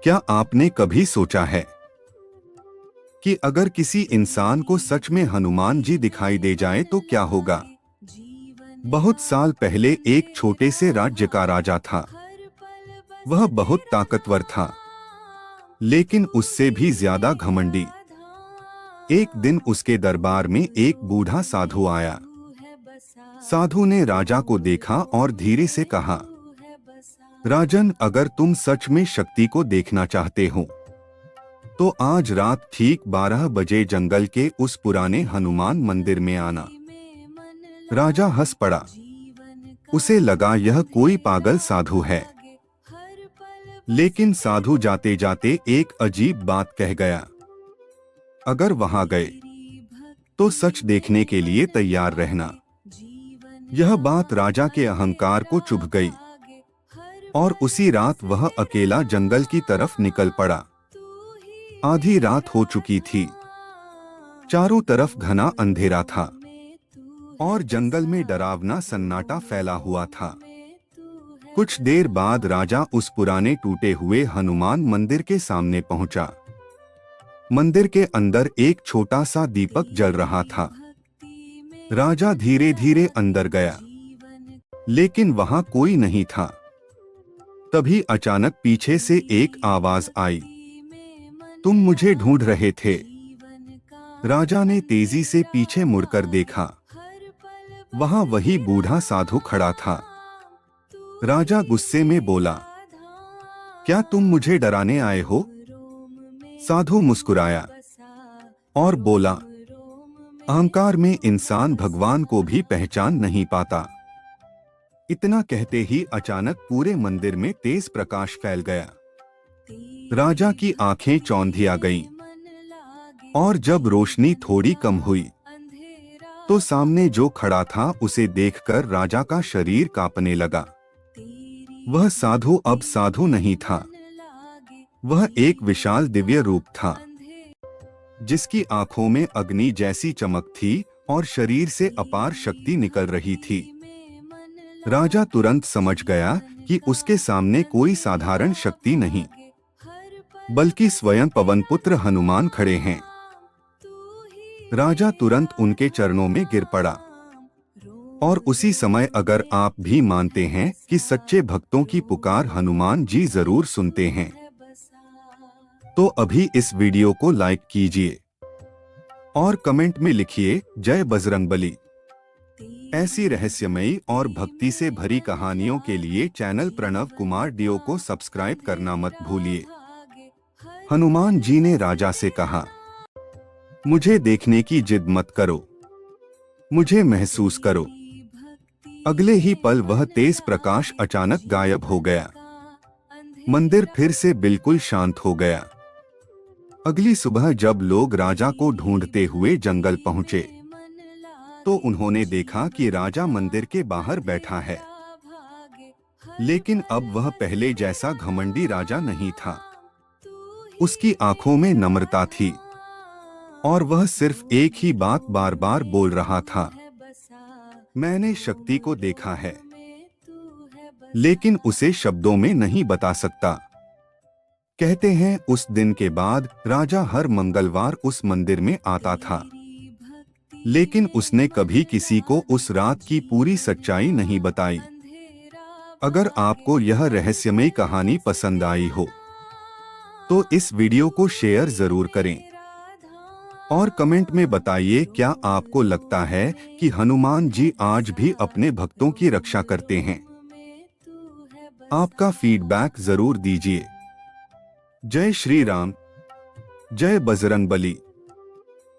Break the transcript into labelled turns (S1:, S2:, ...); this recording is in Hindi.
S1: क्या आपने कभी सोचा है कि अगर किसी इंसान को सच में हनुमान जी दिखाई दे जाए तो क्या होगा? बहुत साल पहले एक छोटे से राज्य का राजा था। वह बहुत ताकतवर था, लेकिन उससे भी ज्यादा घमंडी। एक दिन उसके दरबार में एक बूढ़ा साधु आया। साधु ने राजा को देखा और धीरे से कहा, राजन, अगर तुम सच में शक्ति को देखना चाहते हो तो आज रात ठीक 12 बजे जंगल के उस पुराने हनुमान मंदिर में आना। राजा हंस पड़ा। उसे लगा यह कोई पागल साधु है, लेकिन साधु जाते जाते एक अजीब बात कह गया, अगर वहां गए तो सच देखने के लिए तैयार रहना। यह बात राजा के अहंकार को चुभ गई और उसी रात वह अकेला जंगल की तरफ निकल पड़ा। आधी रात हो चुकी थी। चारों तरफ घना अंधेरा था और जंगल में डरावना सन्नाटा फैला हुआ था। कुछ देर बाद राजा उस पुराने टूटे हुए हनुमान मंदिर के सामने पहुंचा। मंदिर के अंदर एक छोटा सा दीपक जल रहा था। राजा धीरे धीरे अंदर गया, लेकिन वहां कोई नहीं था। तभी अचानक पीछे से एक आवाज आई, तुम मुझे ढूंढ रहे थे? राजा ने तेजी से पीछे मुड़कर देखा। वहां वही बूढ़ा साधु खड़ा था। राजा गुस्से में बोला, क्या तुम मुझे डराने आए हो? साधु मुस्कुराया और बोला, अहंकार में इंसान भगवान को भी पहचान नहीं पाता। इतना कहते ही अचानक पूरे मंदिर में तेज प्रकाश फैल गया। राजा की आंखें चौंधिया गईं और जब रोशनी थोड़ी कम हुई तो सामने जो खड़ा था उसे देखकर राजा का शरीर कांपने लगा। वह साधु अब साधु नहीं था। वह एक विशाल दिव्य रूप था, जिसकी आंखों में अग्नि जैसी चमक थी और शरीर से अपार शक्ति निकल रही थी। राजा तुरंत समझ गया कि उसके सामने कोई साधारण शक्ति नहीं, बल्कि स्वयं पवनपुत्र हनुमान खड़े हैं। राजा तुरंत उनके चरणों में गिर पड़ा। और उसी समय अगर आप भी मानते हैं कि सच्चे भक्तों की पुकार हनुमान जी जरूर सुनते हैं, तो अभी इस वीडियो को लाइक कीजिए और कमेंट में लिखिए जय बजरंगबली। ऐसी रहस्यमयी और भक्ति से भरी कहानियों के लिए चैनल प्रणव कुमार डियो को सब्सक्राइब करना मत भूलिए। हनुमान जी ने राजा से कहा, मुझे देखने की जिद मत करो, मुझे महसूस करो। अगले ही पल वह तेज प्रकाश अचानक गायब हो गया। मंदिर फिर से बिल्कुल शांत हो गया। अगली सुबह जब लोग राजा को ढूंढते हुए जंगल पहुंचे तो उन्होंने देखा कि राजा मंदिर के बाहर बैठा है, लेकिन अब वह पहले जैसा घमंडी राजा नहीं था। उसकी आंखों में नम्रता थी और वह सिर्फ एक ही बात बार बार बोल रहा था, मैंने शक्ति को देखा है, लेकिन उसे शब्दों में नहीं बता सकता। कहते हैं उस दिन के बाद राजा हर मंगलवार उस मंदिर में आता था, लेकिन उसने कभी किसी को उस रात की पूरी सच्चाई नहीं बताई। अगर आपको यह रहस्यमयी कहानी पसंद आई हो तो इस वीडियो को शेयर जरूर करें और कमेंट में बताइए, क्या आपको लगता है कि हनुमान जी आज भी अपने भक्तों की रक्षा करते हैं? आपका फीडबैक जरूर दीजिए। जय श्री राम, जय बजरंगबली।